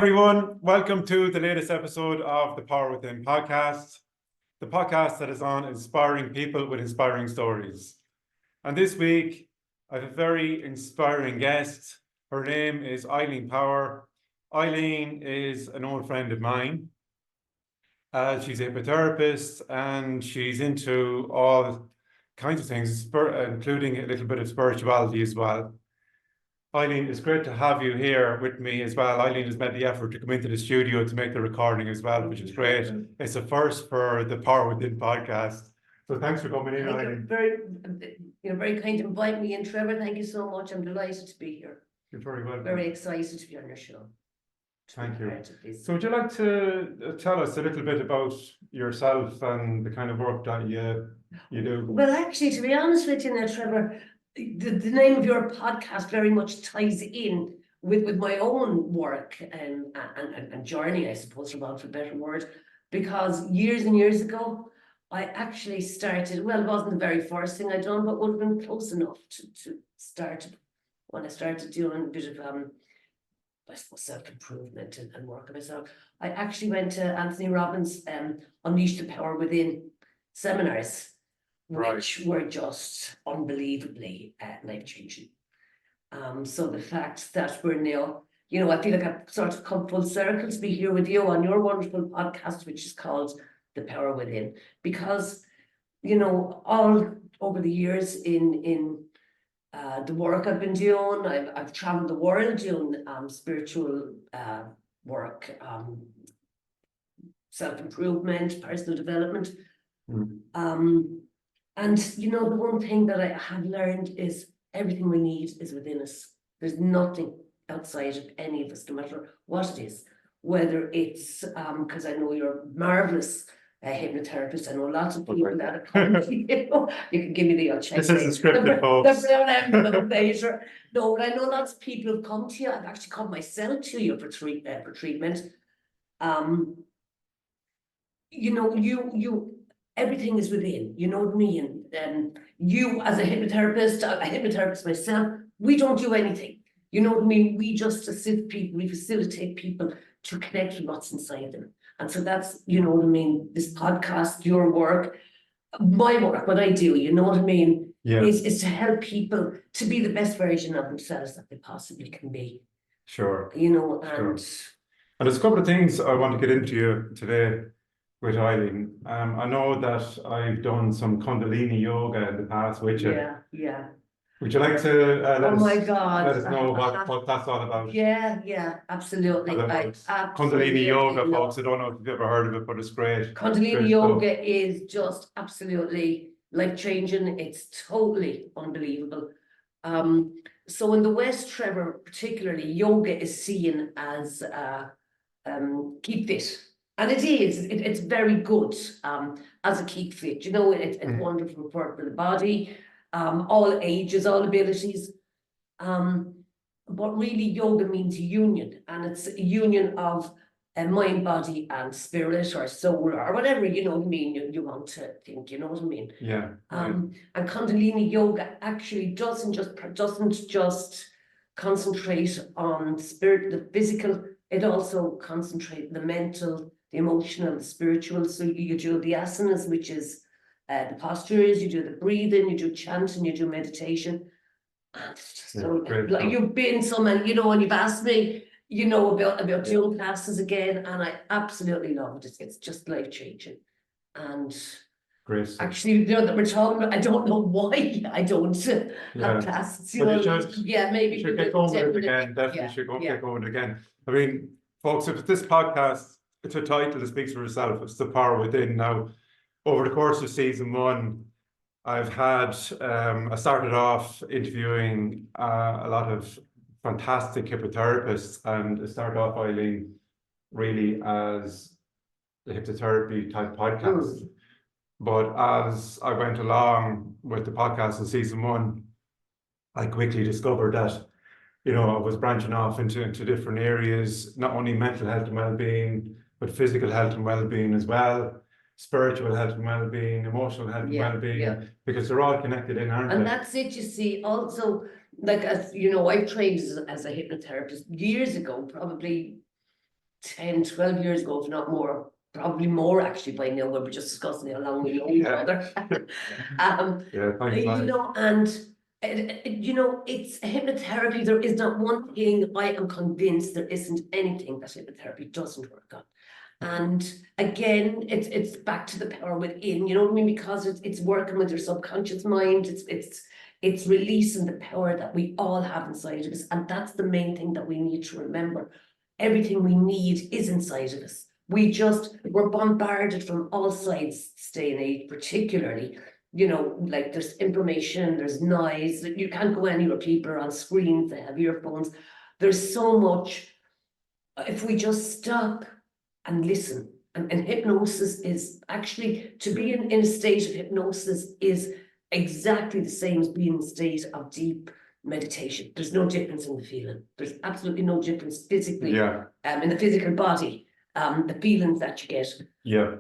everyone. Welcome to the latest episode of the Power Within podcast, the podcast that is on inspiring people with inspiring stories. And this week, I have a very inspiring guest. Her name is Eileen Power. Eileen is an old friend of mine. She's a hypnotherapist and she's into all kinds of things, including a little bit of spirituality as well. Eileen, it's great to have you here with me as well. Eileen has made the effort to come into the studio to make the recording as well, which is great. It's a first for the Power Within podcast. So thanks for coming in, Eileen. You're very kind to invite me in, Trevor. Thank you so much. I'm delighted to be here. You're very welcome. Very excited to be on your show. Thank you. So would you like to tell us a little bit about yourself and the kind of work that you do? Well, actually, to be honest with you now, Trevor, the name of your podcast very much ties in with my own work and journey, I suppose, for want of a better word, because years and years ago, I actually started, well, it wasn't the very first thing I'd done, but would have been close enough to start when I started doing a bit of, I suppose, self-improvement and work on myself. I actually went to Anthony Robbins' Unleash the Power Within seminars, which were just unbelievably life-changing. So the fact that we're now, I feel like I've sort of come full circle to be here with you on your wonderful podcast, which is called The Power Within, because, all over the years in the work I've been doing, I've traveled the world doing spiritual work, self-improvement, personal development. And the one thing that I have learned is everything we need is within us. There's nothing outside of any of us, no matter what it is. Whether it's because I know you're a marvelous hypnotherapist. I know lots of people that are coming. You can give me the old check. This isn't scripted, folks. The brown envelope later. No, but I know lots of people have come to you. I've actually come myself to you for treatment. Everything is within, you know what I mean? You as a hypnotherapist myself, we don't do anything. You know what I mean? We just assist people, we facilitate people to connect with what's inside them. And so that's, you know what I mean, this podcast, your work, my work, what I do, you know what I mean? Yeah. Is to help people to be the best version of themselves that they possibly can be. Sure. And there's a couple of things I want to get into today with Eileen. I know that I've done some Kundalini Yoga in the past with you. Yeah. Would you like to let us know what that's all about? Yeah, absolutely. Kundalini Yoga, folks, I don't know if you've ever heard of it, but it's great. Kundalini Yoga is just absolutely life-changing. It's totally unbelievable. So in the West, Trevor, particularly, yoga is seen as keep fit. And it is, it's very good as a keep fit. It's wonderful for the body, all ages, all abilities. But really yoga means union, and it's a union of mind, body and spirit or soul or whatever, you you want to think, you know what I mean? Yeah. And Kundalini Yoga actually doesn't just concentrate on spirit, the physical, it also concentrates the mental, the emotional, the spiritual. So you do the asanas, which is the postures, you do the breathing, you do chanting, you do meditation. And it's just you've been so many, and you've asked me, about doing classes again, and I absolutely love it. It's just life changing. And great. Actually, that we're talking about, I don't know why I don't have classes. Maybe. Should get going with it again. Definitely should get going with it again. I mean, folks, if this podcast, it's a title that speaks for itself. It's The Power Within. Now, over the course of season 1, I've had, I started off interviewing a lot of fantastic hypnotherapists, and it started off, Eileen, really as the hypnotherapy type podcast. But as I went along with the podcast in season 1, I quickly discovered that, I was branching off into different areas, not only mental health and well-being, but physical health and well-being as well, spiritual health and well-being, emotional health and well-being, because they're all connected in, aren't they? And that's it, you see. Also, like, as you know, I've trained as a hypnotherapist years ago, probably 10, 12 years ago, if not more, probably more actually by now, we were just discussing how long we know each other. Thanks, You know, and you know, it's hypnotherapy. There is not one thing I am convinced there isn't anything that hypnotherapy doesn't work on. And again, it's back to the power within, you know what I mean? Because it's working with your subconscious mind, it's releasing the power that we all have inside of us. And that's the main thing that we need to remember. Everything we need is inside of us. We're bombarded from all sides this day and age, particularly, you know, like there's information, there's noise, you can't go anywhere, people are on screens, they have earphones. There's so much. If we just stop and listen, and hypnosis is actually, to be in a state of hypnosis is exactly the same as being in a state of deep meditation. There's no difference in the feeling. There's absolutely no difference physically, in the physical body, the feelings that you get.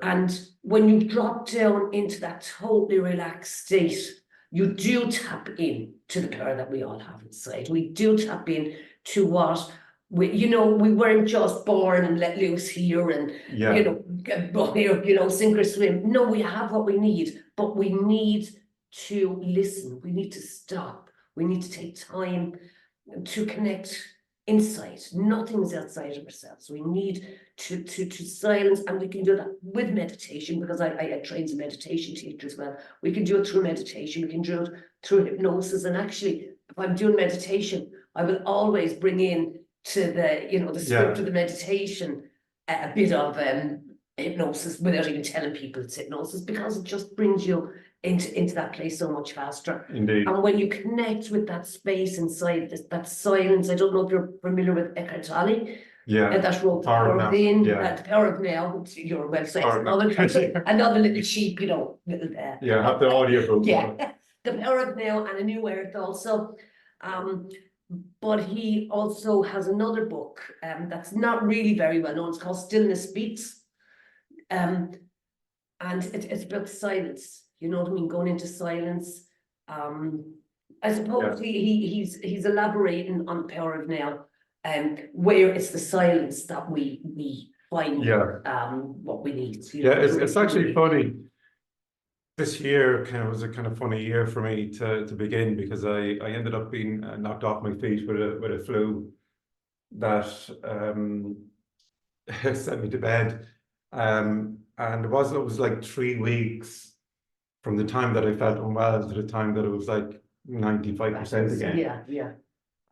And when you drop down into that totally relaxed state, you do tap in to the power that we all have inside. We do tap in to what we weren't just born and let loose here and sink or swim. No, we have what we need, but we need to listen. We need to stop. We need to take time to connect inside. Nothing's outside of ourselves. We need to silence, and we can do that with meditation, because I train as a meditation teacher as well. We can do it through meditation. We can do it through hypnosis. And actually, if I'm doing meditation, I will always bring in to the script of the meditation a bit of hypnosis, without even telling people it's hypnosis, because it just brings you into that place so much faster. Indeed. And when you connect with that space inside, that silence, I don't know if you're familiar with Eckhart Tolle. That wrote The Power of Within, The Power of Now, your website, another little cheap, little have the audio book. The Power of Now and A New Earth also. But he also has another book that's not really very well known. It's called Stillness Speaks. And it's about silence, you know what I mean, going into silence. I suppose he's elaborating on the power of now, where it's the silence that we find what we need. It's actually funny. This year was a kind of funny year for me to begin, because I ended up being knocked off my feet with a flu that sent me to bed. And it was like 3 weeks from the time that I felt unwell to the time that it was like 95% again.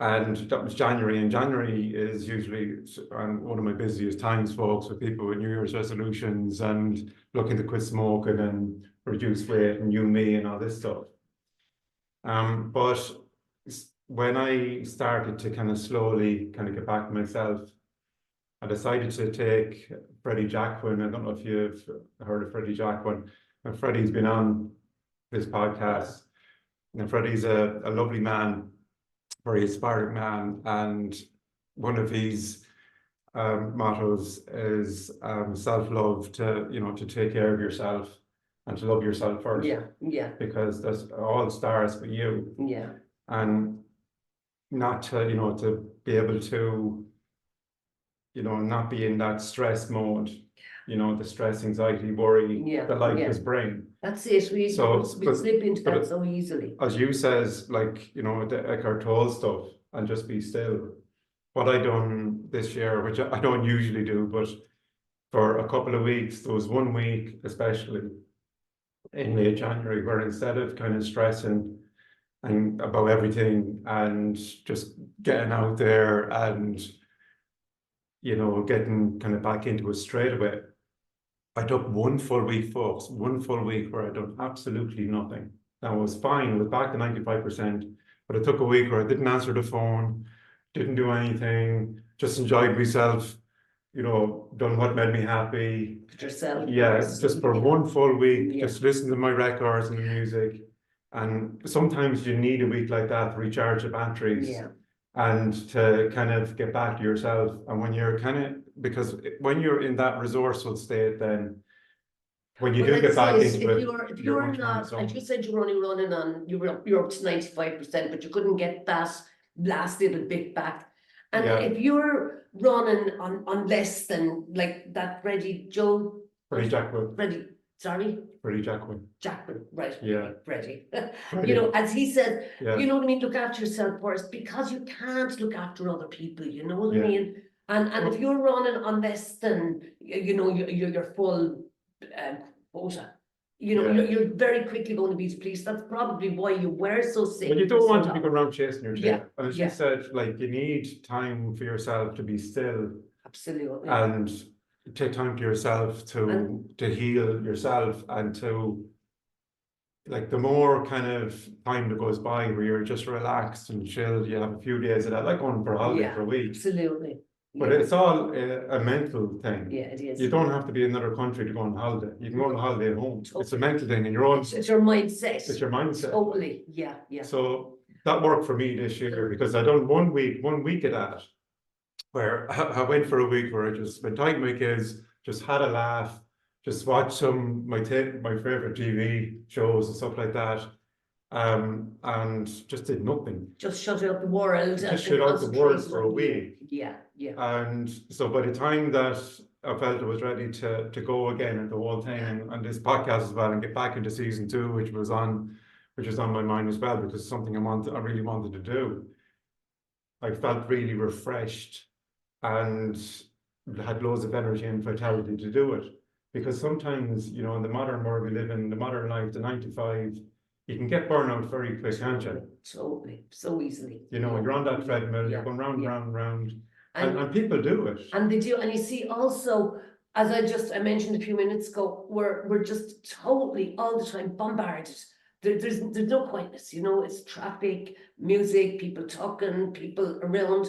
And that was January, and January is usually one of my busiest times, folks, with people with New Year's resolutions and looking to quit smoking and reduce weight and me and all this stuff. But when I started to kind of slowly get back to myself, I decided to take Freddie Jacquin. I don't know if you've heard of Freddie Jacquin. And Freddie's been on this podcast. And Freddie's a lovely man, very inspiring man. And one of his mottos is self-love, to take care of yourself and to love yourself first. Because that's all starts with you. And not to be able to not be in that stress mode, the stress, anxiety, worry that life is bring. That's it. We slip into that so easily. As you says, the Eckhart Tolle stuff, and just be still. What I done this year, which I don't usually do, but for a couple of weeks, there was 1 week, especially in late January, where instead of kind of stressing and about everything and just getting out there and getting kind of back into it straight away, I took 1 full week, folks, 1 full week where I done absolutely nothing. Now, I was fine, I was back to 95%, but I took a week where I didn't answer the phone, didn't do anything, just enjoyed myself, done what made me happy. Yourself. Just for 1 full week, just listen to my records and the music. And sometimes you need a week like that to recharge the batteries. And to kind of get back to yourself. And when you're because when you're in that resourceful state, then when you do get back into it, if you're not, like you said, you were only running on, you're up to 95%, but you couldn't get that last little bit back. And Yeah. if you're running on less than like that Freddie Jackman, right? Yeah. Freddie. Freddie. You know, as he said, Yeah. you know what I mean, look after yourself first, because you can't look after other people, you know what I Yeah. mean? And if you're running on less than, you know, your full quota, you know, Yeah. you're very quickly going to be depleted. That's probably why you were so sick. But you don't want to be going around chasing your tail. Yeah, And as yeah. you said, like, you need time for yourself to be still Absolutely. and take time to yourself to heal yourself, and to, like, the more kind of time that goes by where you're just relaxed and chilled, you have a few days of that, like going for a holiday for a week. Absolutely. But it's all a mental thing. Yeah, it is. You don't have to be in another country to go on holiday. You can go on holiday at home. It's a mental thing in your own. It's your mindset. It's your mindset. Totally. Yeah, yeah. So that worked for me this year, because I done one week of that, where I went for a week where I just spent time with my kids, just had a laugh, just watched my favorite TV shows and stuff like that, and just did nothing. Just shut out the world. Just shut out the world for a week. Yeah, yeah. And so by the time that I felt I was ready to go again and the whole thing, and this podcast as well, and get back into season 2, which was on my mind as well, because it's something I really wanted to do. I felt really refreshed and had loads of energy and vitality to do it. Because sometimes, you know, in the modern world we live in, the modern life, the 9 to 5, you can get burnout very quick, can't you? Totally, so easily. You know, you're on that treadmill, you're going round, and people do it. And they do, and you see also, as I mentioned a few minutes ago, we're just totally all the time bombarded. There's no quietness, you know, it's traffic, music, people talking, people around.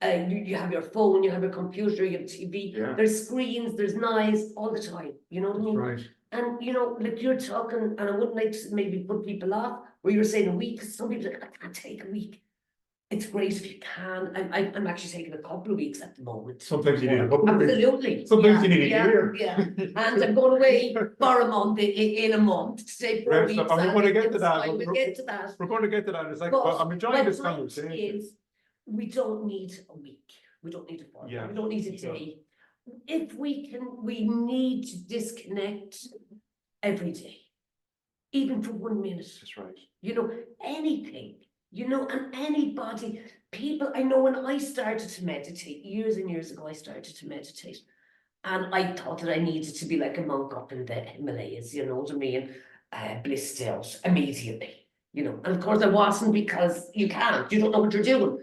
You have your phone, you have your computer, you have TV. Yeah. There's screens, there's noise all the time. You know what I mean? Right. And you know, like you're talking, and I wouldn't like to maybe put people off, where you're saying a week, because some people are like, I can't take a week. It's great if you can. I'm actually taking a couple of weeks at the moment. Sometimes you need a couple of weeks. Absolutely. Sometimes you need a year. Yeah. And I'm going away for a month in a month to stay 4 weeks. And we're going to get to that. We'll get to that. We're going to get to that. It's like, But I'm enjoying this my point conversation. is, we don't need a week. We don't need a fortnight. Yeah. We don't need a day. If we can, we need to disconnect every day, even for 1 minute. That's right. You know, anything, you know, and anybody, people, I know when I started to meditate, years and years ago, I started to meditate, and I thought that I needed to be like a monk up in the Himalayas, you know what I mean, blissed out immediately, you know, and of course I wasn't, because you can't, you don't know what you're doing.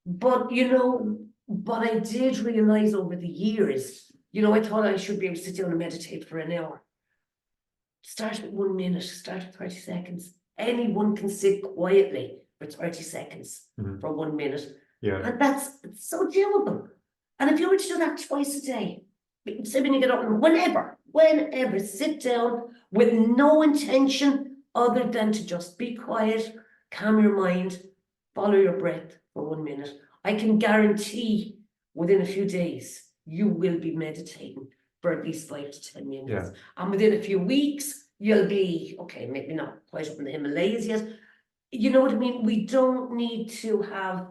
But, you know, but I did realize over the years, you know, I thought I should be able to sit down and meditate for an hour. Start with 1 minute, start with 30 seconds. Anyone can sit quietly for 30 seconds for 1 minute. Yeah. And that's so doable. And if you were to do that twice a day, say when you get up, whenever, sit down with no intention other than to just be quiet, calm your mind, follow your breath for 1 minute. I can guarantee within a few days, you will be meditating for at least 5 to 10 minutes. Yeah. And within a few weeks, you'll be, okay, maybe not quite up in the Himalayas yet. You know what I mean? We don't need to have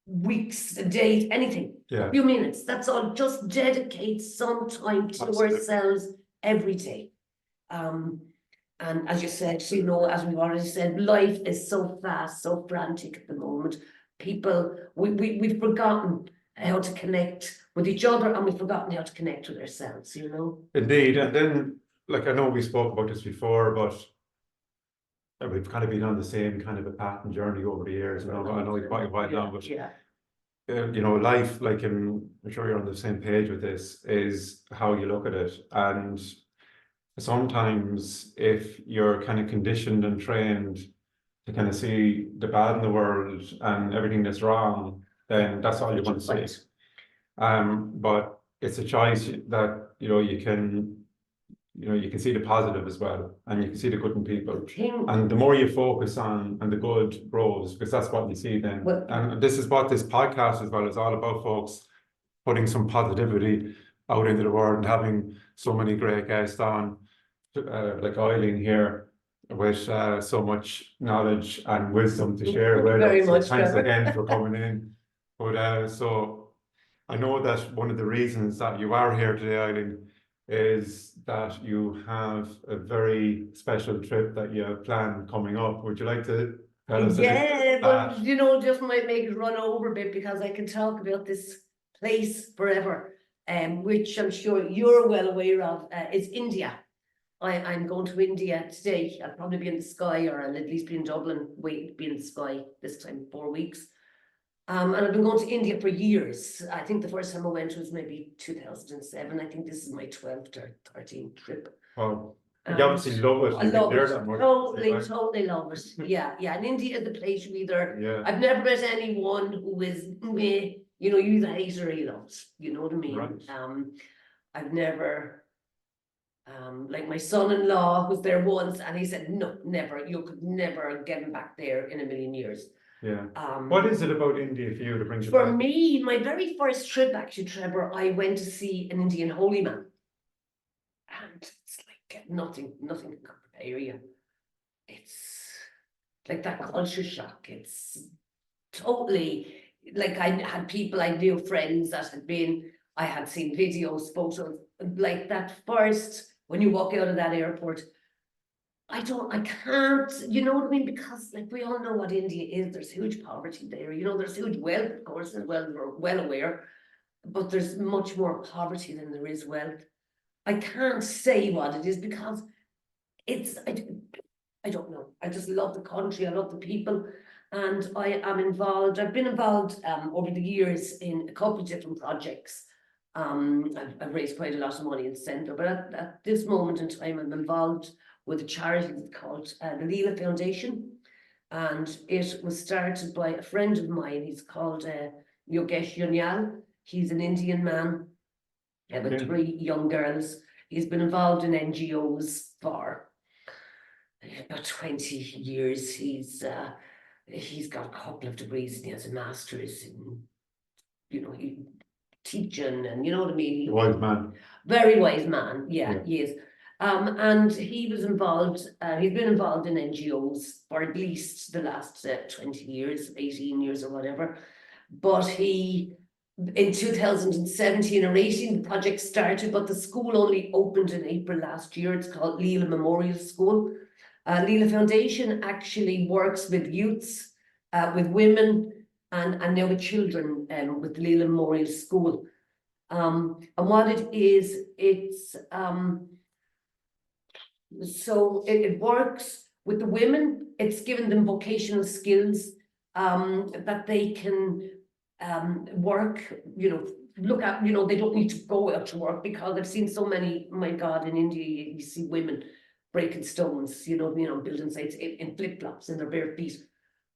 weeks, a day, anything. Yeah. A few minutes, that's all. Just dedicate some time to ourselves every day. And as you said, you know, as we've already said, life is so fast, so frantic at the moment. People, we've forgotten how to connect with each other, and we've forgotten how to connect with ourselves, you know? Indeed. And then, like, I know we spoke about this before, but we've kind of been on the same kind of a path and journey over the years. I know it's quite a while now, but you know, life, like, I'm sure you're on the same page with this, is how you look at it. And sometimes if you're kind of conditioned and trained to kind of see the bad in the world and everything that's wrong, then that's all you want to see. But it's a choice that, you know, you can see the positive as well, and you can see the good in people. And the more you focus on the good grows, because that's what you see then. And this is what this podcast as well is all about, folks, putting some positivity out into the world and having so many great guests on, like Eileen here, with so much knowledge and wisdom to share with us. Thanks again for coming in. But so I know that one of the reasons that you are here today, Eileen, is that you have a very special trip that you have planned coming up. Would you like to tell us a bit Yeah, about but you know, just might make it run over a bit because I can talk about this place forever, which I'm sure you're well aware of, is India. I'm going to India today. I'll probably be in the sky, or I'll at least be in Dublin, waiting to be in the sky this time, 4 weeks. And I've been going to India for years. I think the first time I went was maybe 2007. I think this is my 12th or 13th trip. Oh, you And obviously love it. I You've been love there it. that much. Totally love it. Yeah, yeah. And India is the place you either, Yeah, I've never met anyone who is meh, you know, you either hate or you love it. You know what I mean? right. I've never, like my son-in-law was there once and he said, no, never, you could never get him back there in a million years. Yeah. What is it about India for you to bring you For back? me, my very first trip actually, Trevor, I went to see an Indian holy man. And it's like nothing can compare you. It's like that culture shock. It's totally like I had people, I knew friends that had been, I had seen videos, photos, like that first, when you walk out of that airport, I can't, you know what I mean? Because like we all know what India is, there's huge poverty there, you know, there's huge wealth, of course, as well, we're well aware, but there's much more poverty than there is wealth. I can't say what it is because it's, I don't know. I just love the country. I love the people. And I am involved. I've been involved over the years in a couple of different projects. I've raised quite a lot of money in the centre, but at this moment in time, I'm involved with a charity called the Leela Foundation. And it was started by a friend of mine. He's called Yogesh Yunyal. He's an Indian man with 3 young girls. He's been involved in NGOs for about 20 years. He's got a couple of degrees and he has a master's in, you know, teaching, and you know what I mean. Wise man. Very wise man, yeah. He is. And he was involved, he's been involved in NGOs for at least the last 20 years, 18 years or whatever. But he, in 2017 or 18, the project started, but the school only opened in April last year. It's called Leela Memorial School. Leela Foundation actually works with youths, with women, and now with children with the Leela Memorial School. And what it is, it's so it works with the women. It's given them vocational skills that they can work, you know, look at, you know, they don't need to go out to work, because I've seen so many, my God, in India, you see women breaking stones, you know, building sites in flip-flops in their bare feet.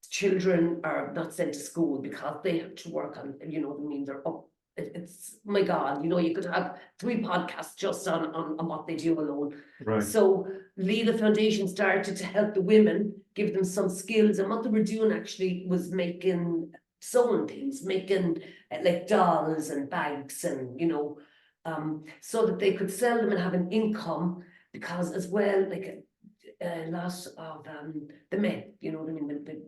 Children are not sent to school because they have to work on, you know what I mean, they're up. It's, my God, you know, you could have 3 podcasts just on what they do alone. Right. So Leela Foundation started to help the women, give them some skills, and what they were doing actually was making sewing things, making like dolls and bags, and you know, so that they could sell them and have an income, because as well, like a lot of the men, you know what I mean, they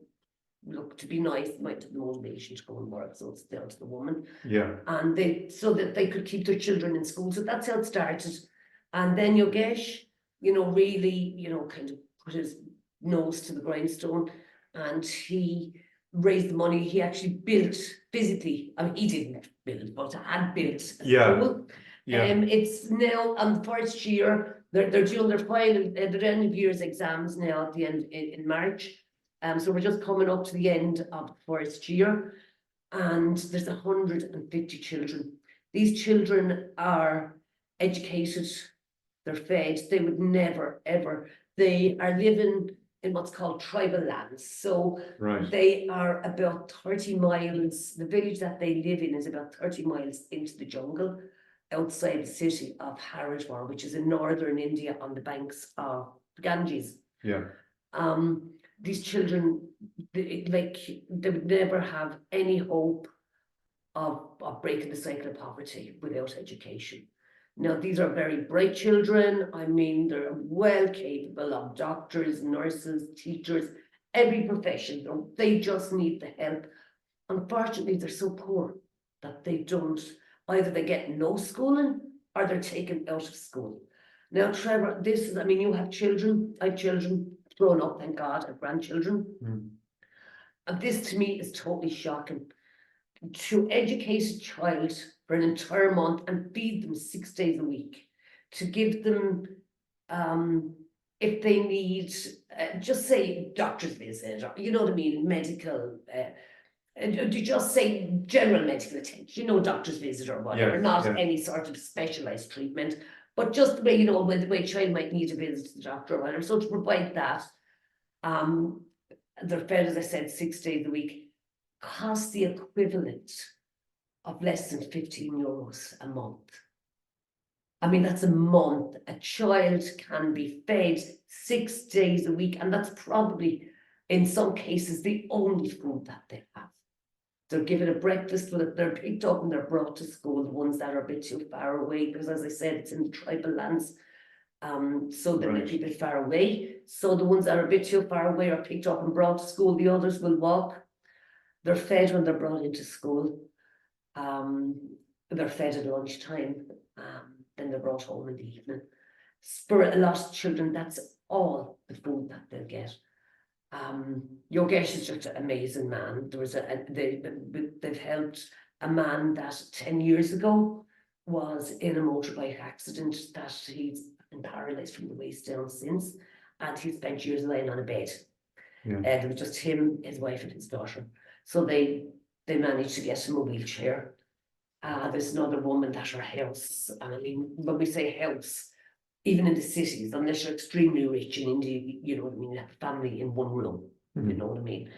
look to be nice, might have the motivation to go and work, so it's down to the woman. Yeah. And they, so that they could keep their children in school. So that's how it started. And then Yogesh, you know, really, you know, kind of put his nose to the grindstone, and he raised the money. He actually built physically, I mean, he didn't build, but had built a school. Yeah. It's now on the first year, they're doing their final, their end of year's exams now at the end in March. So we're just coming up to the end of the first year, and there's 150 children. These children are educated, they're fed, they would never, ever, they are living in what's called tribal lands. So they are about 30 miles, the village that they live in is about 30 miles into the jungle, outside the city of Haridwar, which is in northern India on the banks of the Ganges. Yeah. These children, they would never have any hope of breaking the cycle of poverty without education. Now, these are very bright children. I mean, they're well capable of doctors, nurses, teachers, every profession. They just need the help. unfortunately, they're so poor that they don't, either they get no schooling or they're taken out of school. Now, Trevor, this is, I mean, you have children, I have children grown up, thank God, I have grandchildren. And this to me is totally shocking. To educate a child for an entire month and feed them 6 days a week, to give them, if they need, just say doctor's visit, or, you know what I mean, medical, you just say general medical attention, you know, doctor's visit or whatever, not any sort of specialized treatment, but just the way, you know, when the way a child might need a visit to the doctor or whatever. So to provide that, they're fed, as I said, 6 days a week, costs the equivalent of less than €15 a month. I mean, that's a month. A child can be fed 6 days a week, and that's probably, in some cases, the only food that they have. They're given a breakfast, but they're picked up and they're brought to school, the ones that are a bit too far away, because as I said, it's in the tribal lands. So they might be a bit far away. So the ones that are a bit too far away are picked up and brought to school. The others will walk. They're fed when they're brought into school. They're fed at lunchtime. Then they're brought home in the evening. For a lot of children, that's all the food that they'll get. Yogesh is just an amazing man. There was they've helped a man that 10 years ago was in a motorbike accident, that he's been paralysed from the waist down since, and he spent years lying on a bed. There was just him, his wife, and his daughter. So they managed to get him a wheelchair. There's another woman that her house, and I mean, when we say house, even in the cities, unless you're extremely rich in India, you know what I mean, you have a family in one room, you know what I mean.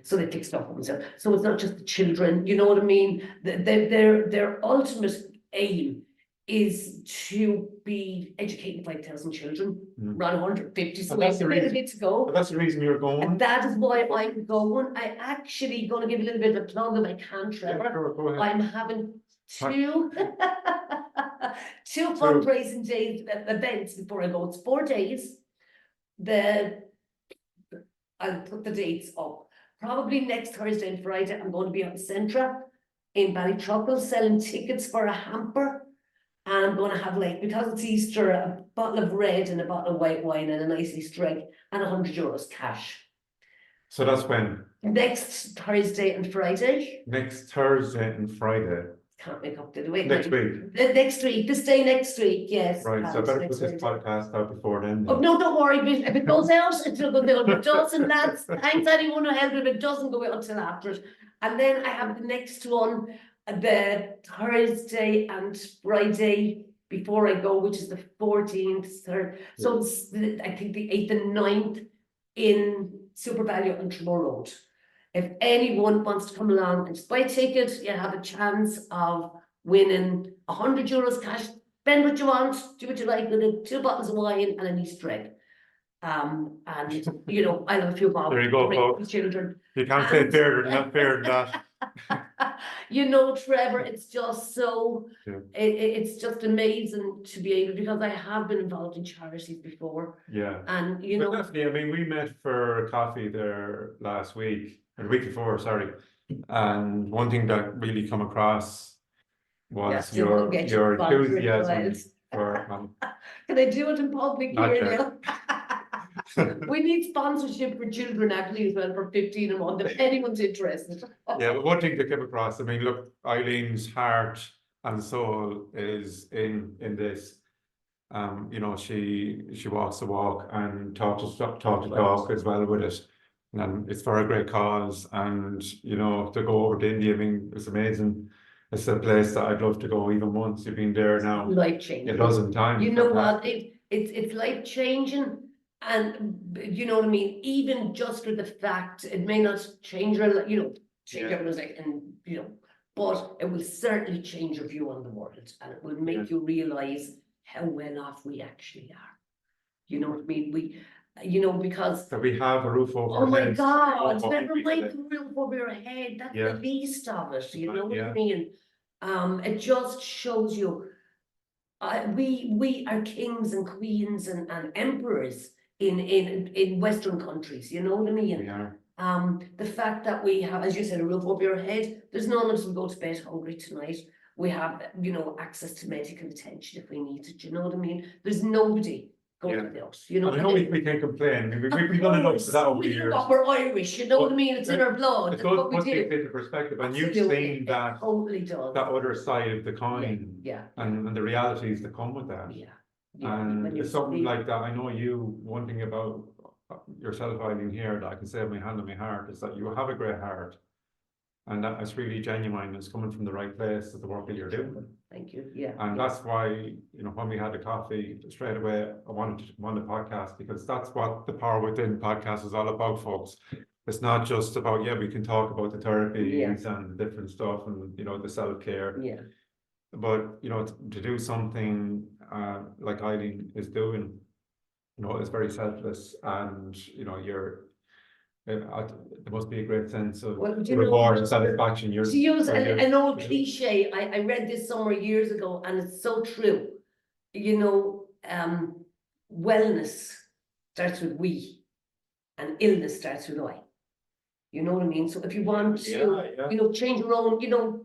So they fixed up themselves. So it's not just the children, you know what I mean. Their ultimate aim is to be educating 5,000 children, around 150. So that's the reason, to go. that's the reason you're going. And that is why I'm going. I actually going to give a little bit of a plug if I can, Trevor. Yeah, sure, go ahead. I'm having two fundraising days events before I go. It's 4 days. I'll put the dates up. Probably next Thursday and Friday, I'm going to be on Centra in Ballytruckle selling tickets for a hamper. And I'm going to have, like, because it's Easter, a bottle of red and a bottle of white wine and a nice Easter egg and €100 cash. So that's when? Next Thursday and Friday. Next Thursday and Friday. Can't make up the week. Next week. Next week. This day next week, yes. Right, so I better put this podcast out before then. Oh, no, don't worry. If it goes out, it'll go down. If it doesn't, lads, thanks anyone who helped. If it doesn't go out until after it. And then I have the next one, the Thursday and Friday before I go, which is the 14th, 3rd. So it's I think the 8th and 9th in Super Value on Tremor Road. If anyone wants to come along and just buy a ticket, you have a chance of winning €100 cash. Spend what you want, do what you like with it, 2 bottles of wine and an Easter egg. And you know, I have a few bottles. There you go, folks. Children. You can't say fairer than that, fairer than that. You know, Trevor, it's just so, it's just amazing to be able, because I have been involved in charities before. Yeah. And, you know. Definitely, I mean, we met for coffee there last week, or the week before, sorry. And one thing that really come across was your enthusiasm for. Can I do it in public here? We need sponsorship for children actually as well for 15 a month if anyone's interested. Yeah, but one thing that came across, I mean, look, Eileen's heart and soul is in this. You know, she walks the walk and talk the talk as well with it. And it's for a great cause. And, you know, to go over to India, I mean, it's amazing. It's a place that I'd love to go even once. You've been there now. Life changing. A dozen times. You know what? It's life changing. And you know what I mean? Even just for the fact, it may not change your, you know, change everyone's life, and you know, but it will certainly change your view on the world, and it will make you realize how well off we actually are. You know what I mean? We, you know, because that we have a roof over our heads. Oh my God! Never mind the roof over your head. That's the least of it. You know what I mean? It just shows you. We are kings and queens and emperors in Western countries, you know what I mean? We are. The fact that we have, as you said, a roof over your head, there's none of us will go to bed hungry tonight. We have, you know, access to medical attention if we need it, you know what I mean? There's nobody going to the house, you know. And I know we can't complain. I mean, we've done enough for that over the years. We're Irish, you know what I mean? It's in our blood. It That's what does we put things do. into perspective, and you've Absolutely, seen it that totally does. that other side of the coin, Yeah, and the realities that come with that. yeah. And When you it's something speak- like that. I know you, one thing about yourself, Eileen, here that I can say with my hand on my heart is that you have a great heart. And that it's really genuine. It's coming from the right place to the work that you're doing. Thank you, yeah. And that's why, you know, when we had the coffee straight away, I wanted to come on the podcast, because that's what the Power Within podcast is all about, folks. It's not just about, yeah, we can talk about the therapies and different stuff and, you know, the self-care. Yeah. But, you know, to do something like Eileen is doing, you know, it's very selfless, and, you know, there must be a great sense of reward and satisfaction. To use an old cliche, I read this somewhere years ago, and it's so true. You know, wellness starts with we, and illness starts with I. You know what I mean? So if you want to, you know, change your own, you know,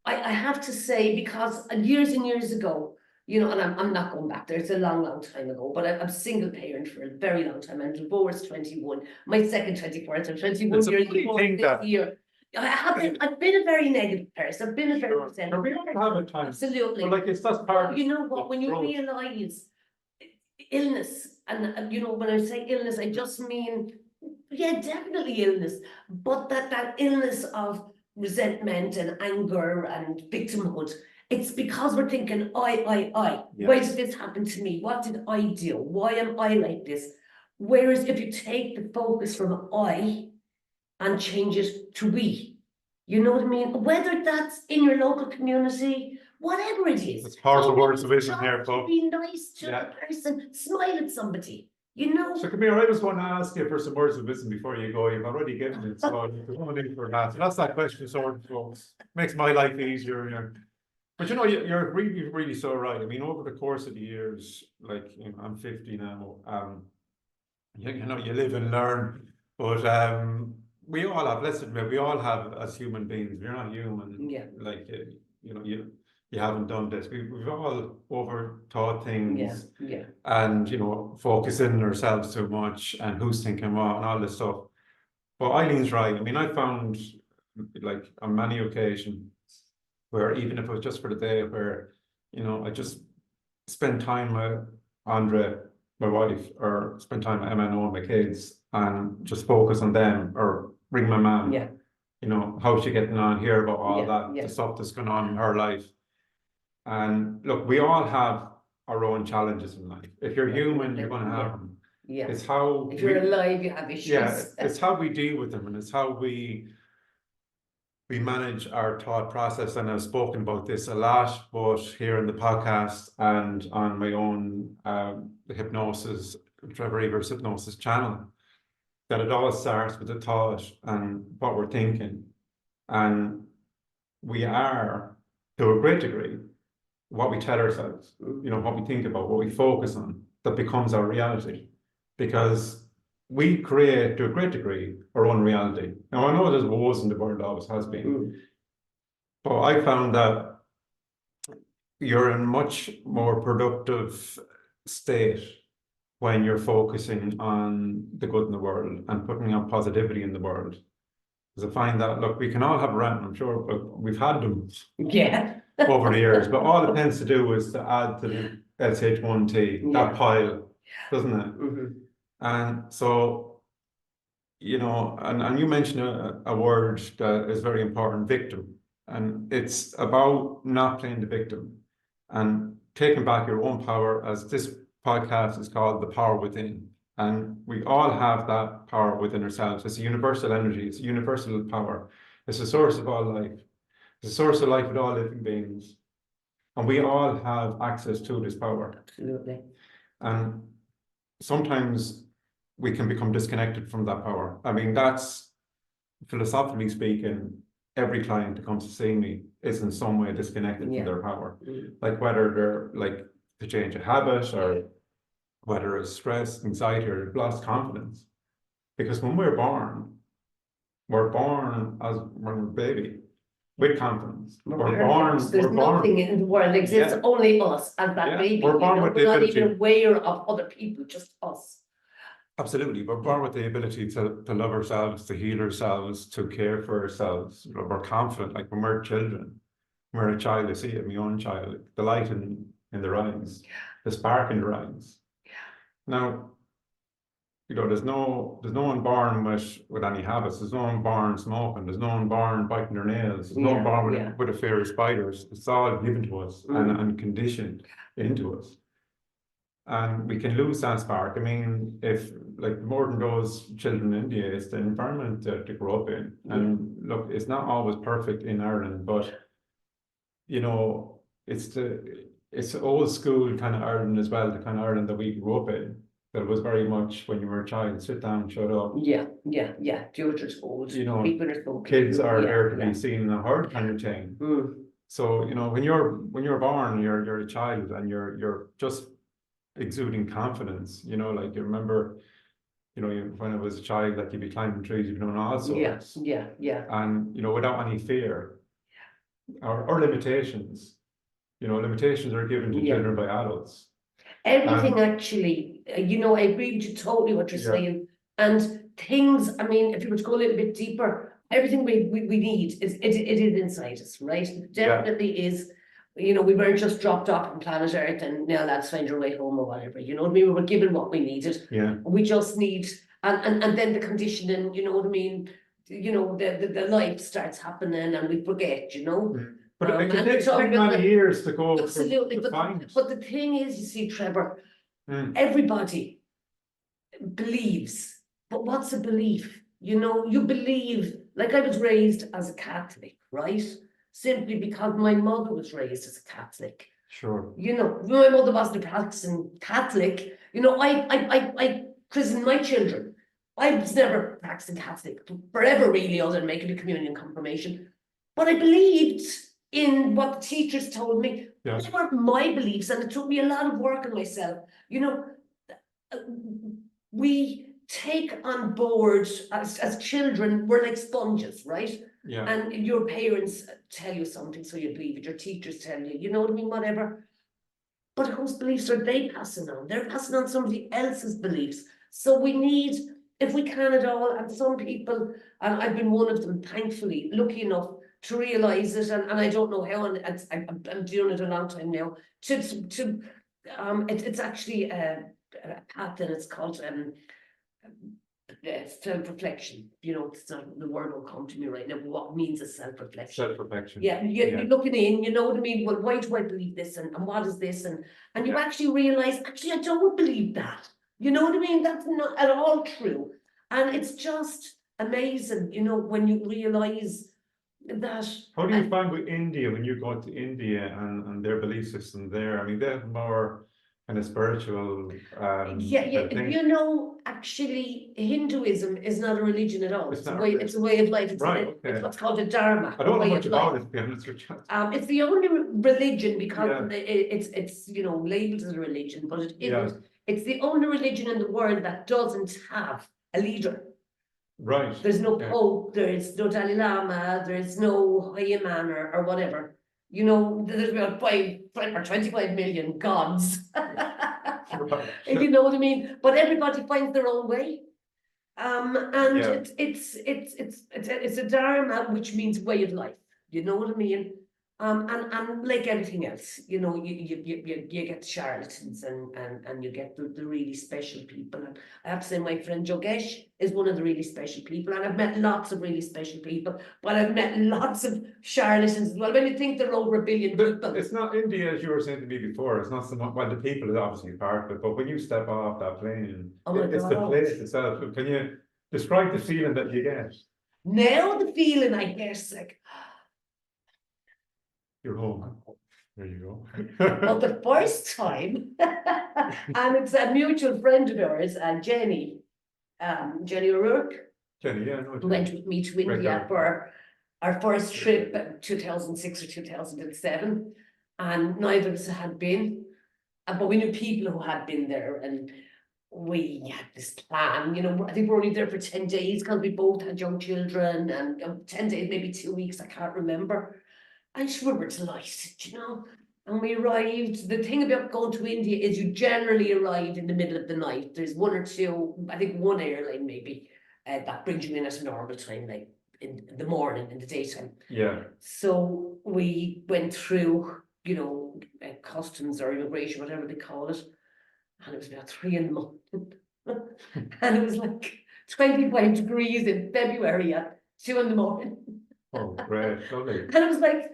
I have to say, because years and years ago, you know, and I'm not going back there, it's a long, long time ago, but I'm a single parent for a very long time. I'm divorced 21, my second 24, so 21 years before this year. I've been a very negative person. I've been a very we all have at times. Absolutely. But like, it's that's part. You know what? When you realise illness, and you know, when I say illness, I just mean, yeah, definitely illness, but that illness of resentment and anger and victimhood. It's because we're thinking, I. Yeah. Why did this happen to me? What did I do? Why am I like this? Whereas if you take the focus from I and change it to we, you know what I mean? Whether that's in your local community, whatever it is. It's powerful words of wisdom here, folks. Be nice to the person, smile at somebody, you know? So come here, I just want to ask you for some words of wisdom before you go. You've already given it, so there's no need for that. So that's that question, sorted, folks. Makes my life easier, you know. But you know, you're really, really so right. I mean, over the course of the years, like, you know, I'm 50 now, you know, you live and learn, but we all have, let's admit, we all have, as human beings, we're not human. Yeah. Like, you know, you haven't done this. We've all overthought things. Yeah. And, you know, focusing on ourselves too much and who's thinking what and all this stuff. But Eileen's right. I mean, I found, like, on many occasions, where even if it was just for the day, where, you know, I just spend time with Andrea, my wife, or spend time with Emma and my kids, and just focus on them, or ring my mum. Yeah. You know, how's she getting on, hear about all that, the stuff that's going on in her life. And look, we all have our own challenges in life. If you're human, you're going to have them. Yeah. It's how if you're alive, you have issues. Yeah, it's how we deal with them, and it's how we manage our thought process. And I've spoken about this a lot, both here in the podcast and on my own the hypnosis, Trevor Evers hypnosis channel, that it all starts with the thought and what we're thinking. And we are, to a great degree, what we tell ourselves, you know, what we think about, what we focus on, that becomes our reality. Because we create, to a great degree, our own reality. Now, I know there's woes in the world, always has been. But I found that you're in much more productive state when you're focusing on the good in the world and putting out positivity in the world. Because I find that, look, we can all have a rant, I'm sure, but we've had them over the years. But all it tends to do is to add to the SH1T, that pile, doesn't it? And so, you know, and you mentioned a word that is very important, victim. And it's about not playing the victim and taking back your own power, as this podcast is called The Power Within. And we all have that power within ourselves. It's a universal energy. It's a universal power. It's the source of all life. It's the source of life with all living beings. And we all have access to this power. Absolutely. And sometimes we can become disconnected from that power. I mean, that's, philosophically speaking, every client that comes to see me is in some way disconnected from their power. Like whether they're like to change a habit, or whether it's stress, anxiety, or lost confidence. Because when we're born as when we're a baby with confidence. There's nothing in the world exists, only us and that baby. We're born with the not ability. even aware of other people, just us. Absolutely, we're born with the ability to love ourselves, to heal ourselves, to care for ourselves. We're confident, like when we're children. When we're a child, I see it in my own child, the light in their eyes, the spark in their eyes. Now, there's no one born with any habits. There's no one born smoking. There's no one born biting their nails. There's no one born with a fear of spiders. It's all given to us and conditioned into us. And we can lose that spark. I mean, if like more than those children in India, it's the environment to grow up in. And look, it's not always perfect in Ireland, but it's old school kind of Ireland as well, the kind of Ireland that we grew up in. That was very much when you were a child, sit down, shut up. Yeah. Do what you're told. People are told. Kids are there to be seen and heard kind of thing. So, when you're born, you're a child and you're just exuding confidence, like you remember, when I was a child, like you'd be climbing trees, you'd be doing all sorts. Yeah. And, without any fear or limitations, limitations are given to children by adults. Everything actually, I agree with you totally what you're saying. And things, I mean, if you were to go a little bit deeper, everything we need it is inside us, right? It definitely is. We weren't just dropped off on planet Earth and now let's find our way home or whatever. You know what I mean? We were given what we needed. Yeah. We just need and then the conditioning, you know what I mean? The life starts happening and we forget, But it can take many years to go. Absolutely, but the thing is, you see, Trevor, everybody believes, but what's a belief? You believe, like I was raised as a Catholic, right? Simply because my mother was raised as a Catholic. Sure. My mother wasn't a practicing Catholic. I christened my children. I was never practicing Catholic forever, really, other than making a communion confirmation. But I believed in what the teachers told me. They weren't my beliefs, and it took me a lot of work on myself. We take on board as children, we're like sponges, right? Yeah. And your parents tell you something, so you believe it. Your teachers tell you, you know what I mean, whatever. But whose beliefs are they passing on? They're passing on somebody else's beliefs. So we need, if we can at all, and some people, and I've been one of them, thankfully, lucky enough to realize it, and I don't know how, and I'm doing it a long time now. It's actually a path, and it's called self-reflection. It's not, the word will come to me right now, but what means a self-reflection? Self-reflection. Yeah, you're looking in, you know what I mean? Well, why do I believe this, and what is this? And you actually realize, actually, I don't believe that. You know what I mean? That's not at all true. And it's just amazing, when you realize that. How do you find with India, when you go to India and their belief system there? I mean, they have more kind of spiritual actually Hinduism is not a religion at all. It's a way of life. It's what's called a dharma. I don't know much about it, to be honest with you. It's the only religion because it's labeled as a religion, but it isn't. It's the only religion in the world that doesn't have a leader. Right. There's no Pope, there's no Dalai Lama, there's no Hayaman or whatever. There's about 5 or 25 million gods. You know what I mean? But everybody finds their own way. It's a dharma, which means way of life. You know what I mean? And like everything else, you get charlatans and you get the really special people. And I have to say, my friend Jogesh is one of the really special people, and I've met lots of really special people, but I've met lots of charlatans as well. When you think there are over 1 billion people. It's not India, as you were saying to me before. It's not so much, well, the people is obviously part of it, but when you step off that plane, it's the place itself. Can you describe the feeling that you get? Now the feeling I guess, like, you're home. There you go. But the first time, and it's a mutual friend of ours, Jenny O'Rourke. Jenny, yeah, I know. Went with me to India for our first trip, 2006 or 2007, and neither of us had been, but we knew people who had been there, and we had this plan, you know, I think we're only there for 10 days because we both had young children, and 10 days, maybe 2 weeks, I can't remember. And we were delighted, you know. And we arrived. The thing about going to India is you generally arrive in the middle of the night. There's one or two, I think one airline maybe, that brings you in at a normal time, like in the morning, in the daytime. Yeah. So we went through, you know, customs or immigration, whatever they call it. And it was about 3 in the morning. And it was like 25 degrees in February at 2 in the morning. Oh, great, lovely. And it was like,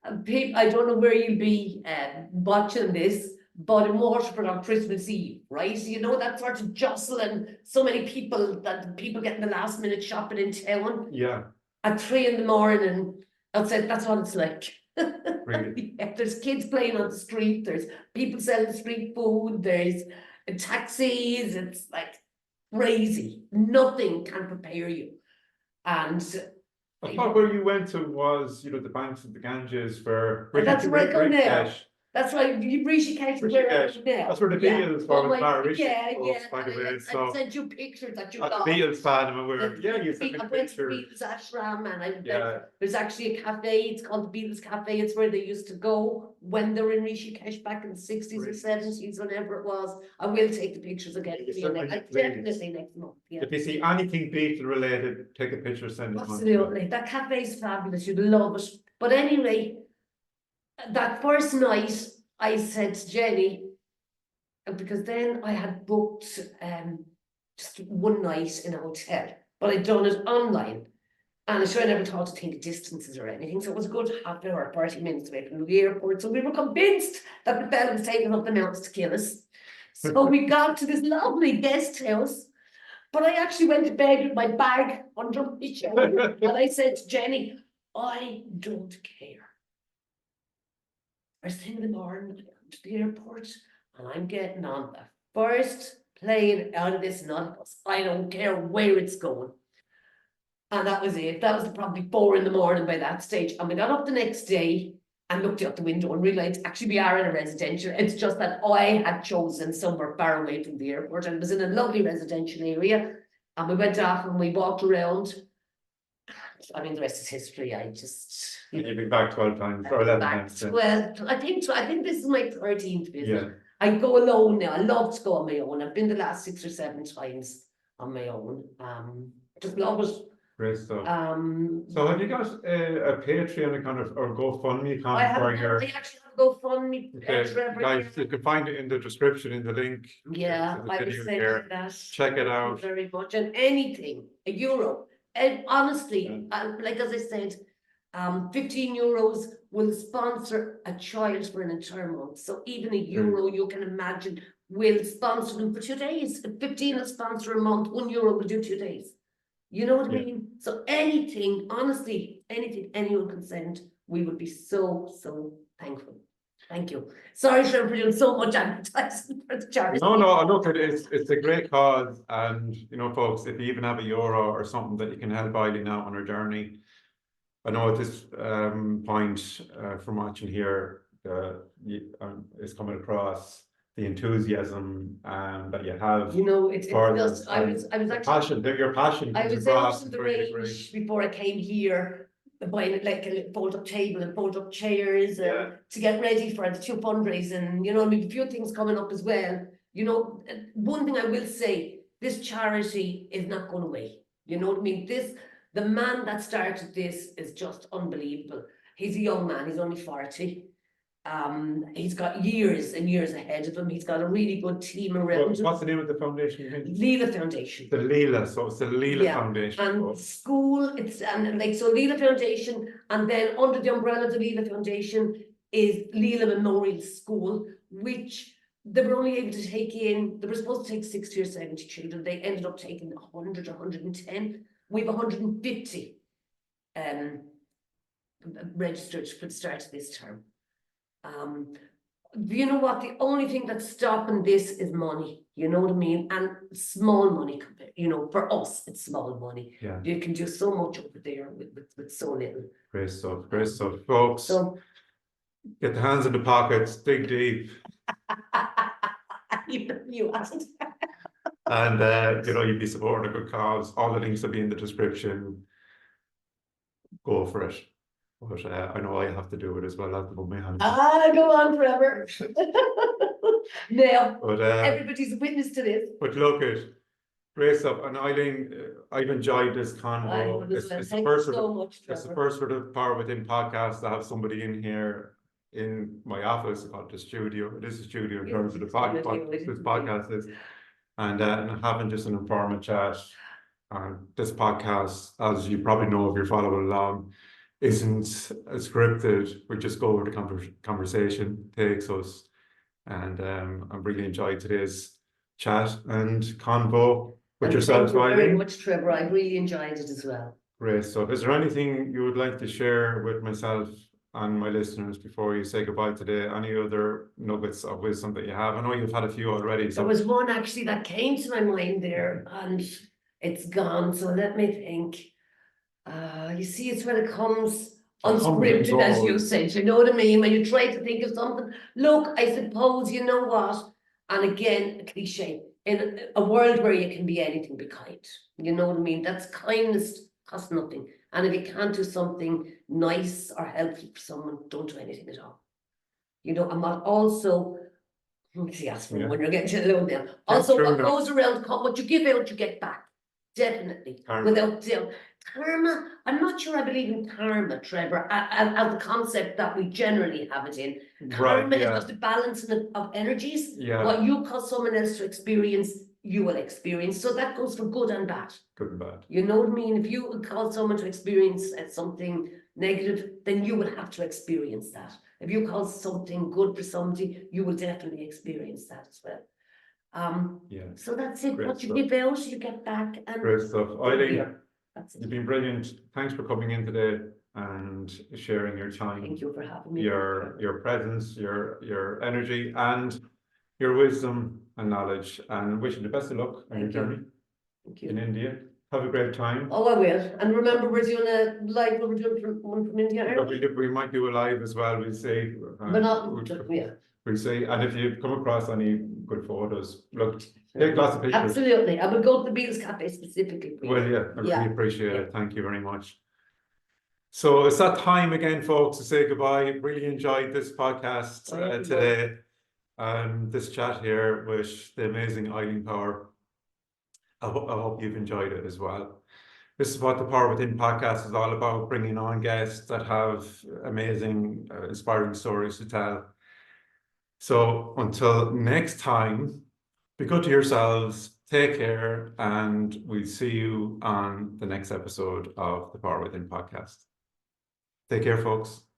I don't know where you'll be watching this, but in Waterford on Christmas Eve, right? You know, that sort of jostling, so many people that people getting the last minute shopping in town. Yeah. At 3 in the morning, outside, that's what it's like. Really? Yeah, there's kids playing on the street, there's people selling street food, there's taxis, it's like crazy. Nothing can prepare you. And I thought where you went to was, you know, the banks of the Ganges for that's where I go now. Rishikesh. That's why Rishikesh is where I am now. That's where the Beatles were with Mara Yeah, Rishikesh, by the way. I sent you pictures that you I'm a got. Beatles fan, I'm aware. Yeah, you sent me I went to the pictures. Beatles ashram, and Yeah. there's actually a cafe, it's called the Beatles Cafe. It's where they used to go when they were in Rishikesh back in the 60s or 70s, whenever it was. I will take the pictures again. Definitely next month. Yeah. If you see anything Beatle related, take a picture, send it on. Absolutely. That cafe is fabulous. You'd love it. But anyway, that first night, I said to Jenny, because then I had booked just one night in a hotel, but I'd done it online. And I'm sure I never thought to think of distances or anything. So it was a good half an hour, 30 minutes away from the airport. So we were convinced that the fella was taking up the mountains to kill us. So we got to this lovely guest house. But I actually went to bed with my bag under my shoulder. And I said to Jenny, I don't care. First thing in the morning, I come to the airport and I'm getting on the first plane out of this nonsense. I don't care where it's going. And that was it. That was probably 4 in the morning by that stage. And we got up the next day and looked out the window and realized actually we are in a residential. It's just that I had chosen somewhere far away from the airport, and it was in a lovely residential area. And we went off and we walked around. I mean, the rest is history. You've been back 12 times or 11 times. Well, I think this is my 13th visit. Yeah. I go alone now. I love to go on my own. I've been the last 6 or 7 times on my own. Just love it. Great stuff. So have you got a Patreon account or GoFundMe account? I actually have a GoFundMe. Guys, you can find it in the description, in the link. Yeah, I will send you that. Check it out. Thank you very much. And anything, €1. And honestly, like as I said, 15 euros will sponsor a child for an entire month. So even €1, you can imagine, will sponsor them for 2 days. If 15 will sponsor a month, €1 will do 2 days. You know what I mean? So anything, honestly, anything anyone can send, we would be so thankful. Thank you. Sorry for doing so much advertising for the charity. No, look, it's a great cause, and you know, folks, if you even have €1 or something that you can help Eileen out on her journey. I know at this point, from watching here, is coming across the enthusiasm that you have. You know, it's just I was actually your passion. I was out in the range before I came here, buying like a fold-up table and fold-up chairs to get ready for the 2 fundraising. You know, I mean, a few things coming up as well. You know, one thing I will say: this charity is not going away. You know what I mean? The man that started this is just unbelievable. He's a young man. He's only 40. He's got years and years ahead of him. He's got a really good team around him. What's the name of the foundation? Leela Foundation. The Leela, so it's the Leela Foundation. And school, so Leela Foundation, and then under the umbrella of the Leela Foundation is Leela Memorial School, which they were only able to take in, they were supposed to take 60 or 70 children. They ended up taking 100 or 110. We have 150 registered for the start of this term. You know what? The only thing that's stopping this is money. You know what I mean? And small money, you know, for us, it's small money. Yeah. You can do so much over there with so little. Great stuff, folks. So get the hands in the pockets, dig deep. You asked. And you'd be supporting a good cause. All the links will be in the description. Go for it. But I know I have to do it as well. I have to put my hand. Go on forever. Now, But everybody's a witness to this. But look at great stuff. And Eileen, I've enjoyed this convo. It's the first it's the first sort of Power Within podcast to have somebody in here in my office called the studio. It is a studio in terms of this podcast is, and having just an informal chat. And this podcast, as you probably know if you're following along, isn't scripted. We just go over the conversation takes us, and I really enjoyed today's chat and convo with yourself, Eileen. Thank you very Eileen. much, Trevor. I really enjoyed it as well. Great. So, is there anything you would like to share with myself and my listeners before you say goodbye today? Any other nuggets of wisdom that you have? I know you've had a few already. So. There was one actually that came to my mind there, and it's gone. So let me think. You see, it's when it comes unscripted, as you said. You know what I mean? When you try to think of something. Look, I suppose you know what. And again, a cliche. In a world where you can be anything, be kind. You know what I mean? That's kindness costs nothing. And if you can't do something nice or helpful for someone, don't do anything at all. You know, and what also, yes, when you're getting to the low now. Also, what goes around, what you give out, you get back. Definitely. Karma. Without doubt. Karma, I'm not sure I believe in karma, Trevor, as the concept that we generally have it in. Karma is just a balancing of energies. Yeah. What you cause someone else to experience, you will experience. So that goes for good and bad. Good and bad. You know what I mean? If you would cause someone to experience something negative, then you will have to experience that. If you cause something good for somebody, you will definitely experience that as well. So that's it. What you give out, you get back. And great stuff. Eileen, you've been brilliant. Thanks for coming in today and sharing your time. Thank you for having me. Your presence, your energy, and your wisdom and knowledge. And wishing the best of luck on your journey in India. Have a great time. Oh, I will. And remember, we're doing a live. We're doing one from India. We might do a live as well. We'll see. We'll see. And if you come across any good photos, look, take lots of pictures. Absolutely. I will go to the Beatles Cafe specifically for you. Well, yeah, I really appreciate it. Thank you very much. So it's that time again, folks, to say goodbye. Really enjoyed this podcast today. This chat here with the amazing Eileen Power. I hope you've enjoyed it as well. This is what the Power Within podcast is all about, bringing on guests that have amazing, inspiring stories to tell. So until next time, be good to yourselves, take care, and we'll see you on the next episode of the Power Within podcast. Take care, folks.